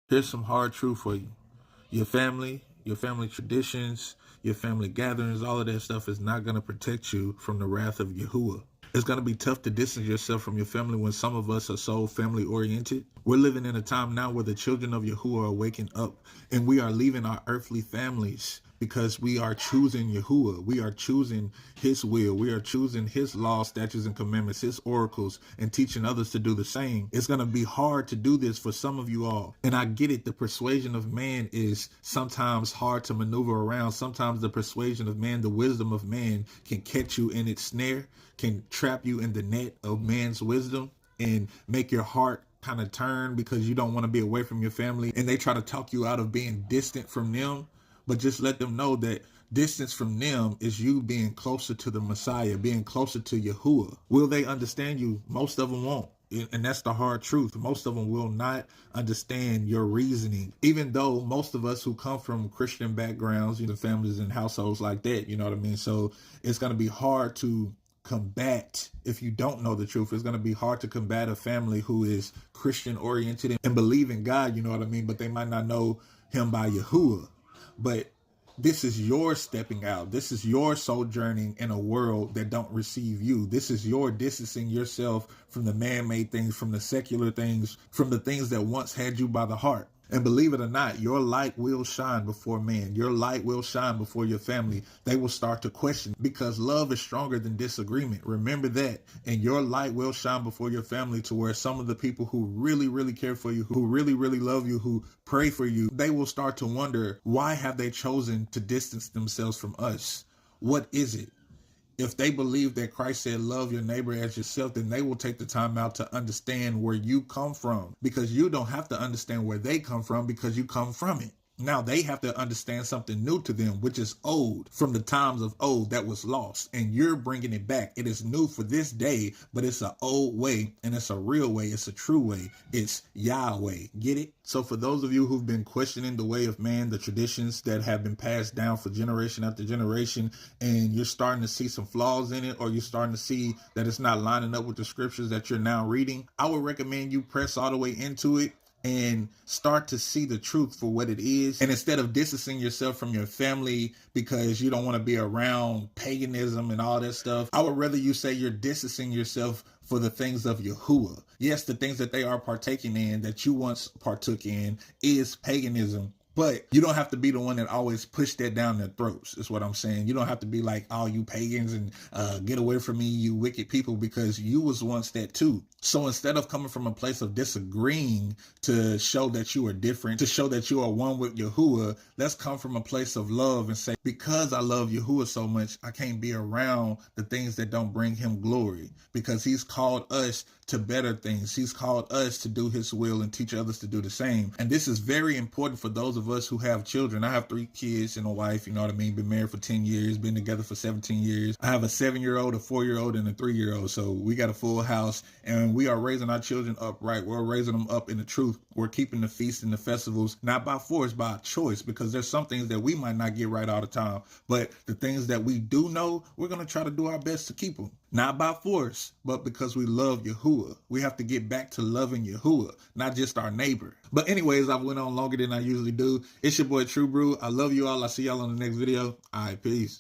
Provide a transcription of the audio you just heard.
Here's some hard truth for you. Your family traditions, your family gatherings, all of that stuff is not going to protect you from the wrath of Yahuah. It's going to be tough to distance yourself from your family when some of us are so family oriented. We're living in a time now where the children of Yahuah are waking up and we are leaving our earthly families because we are choosing Yahuah. We are choosing his will. We are choosing his law, statutes, and commandments, his oracles, and teaching others to do the same. It's going to be hard to do this for some of you all. And I get it. The persuasion of man is sometimes hard to maneuver around. Sometimes the persuasion of man, the wisdom of man can catch you in its snare, can trap you in the net of man's wisdom and make your heart kind of turn because you don't want to be away from your family. And they try to talk you out of being distant from them. But just let them know that distance from them is you being closer to the Messiah, being closer to Yahuah. Will they understand you? Most of them won't. And that's the hard truth. Most of them will not understand your reasoning, even though most of us who come from Christian backgrounds, families and households like that, you know what I mean? So it's going to be hard to combat if you don't know the truth. It's going to be hard to combat a family who is Christian oriented and believe in God, you know what I mean? But they might not know him by Yahuah. But this is your stepping out. This is your sojourning in a world that don't receive you. This is your distancing yourself from the man-made things, from the secular things, from the things that once had you by the heart. And believe it or not, your light will shine before man. Your light will shine before your family. They will start to question because love is stronger than disagreement. Remember that. And your light will shine before your family to where some of the people who really, really care for you, who really, really love you, who pray for you, they will start to wonder, why have they chosen to distance themselves from us? What is it? If they believe that Christ said, love your neighbor as yourself, then they will take the time out to understand where you come from, because you don't have to understand where they come from because you come from it. Now they have to understand something new to them, which is old, from the times of old that was lost. And you're bringing it back. It is new for this day, but it's an old way and it's a real way. It's a true way. It's Yahweh. Get it? So for those of you who've been questioning the way of man, the traditions that have been passed down for generation after generation, and you're starting to see some flaws in it, or you're starting to see that it's not lining up with the scriptures that you're now reading, I would recommend you press all the way into it and start to see the truth for what it is. And instead of distancing yourself from your family because you don't want to be around paganism and all that stuff, I would rather you say you're distancing yourself for the things of Yahuah. Yes, the things that they are partaking in that you once partook in is paganism. But you don't have to be the one that always push that down their throats, is what I'm saying. You don't have to be like, oh, you pagans and get away from me, you wicked people, because you was once that too. So instead of coming from a place of disagreeing to show that you are different, to show that you are one with Yahuah, let's come from a place of love and say, because I love Yahuah so much, I can't be around the things that don't bring him glory, because he's called us to better things. He's called us to do his will and teach others to do the same. And this is very important for those of us who have children. I have 3 kids and a wife, you know what I mean? Been married for 10 years, been together for 17 years. I have a 7-year-old, a 4-year-old, and a 3-year-old. So we got a full house and we are raising our children up right. We're raising them up in the truth. We're keeping the feasts and the festivals, not by force, by choice, because there's some things that we might not get right all the time. But the things that we do know, we're going to try to do our best to keep them. Not by force, but because we love Yahuah. We have to get back to loving Yahuah, not just our neighbor. But anyways, I've went on longer than I usually do. It's your boy True Brew. I love you all. I'll see y'all on the next video. All right, peace.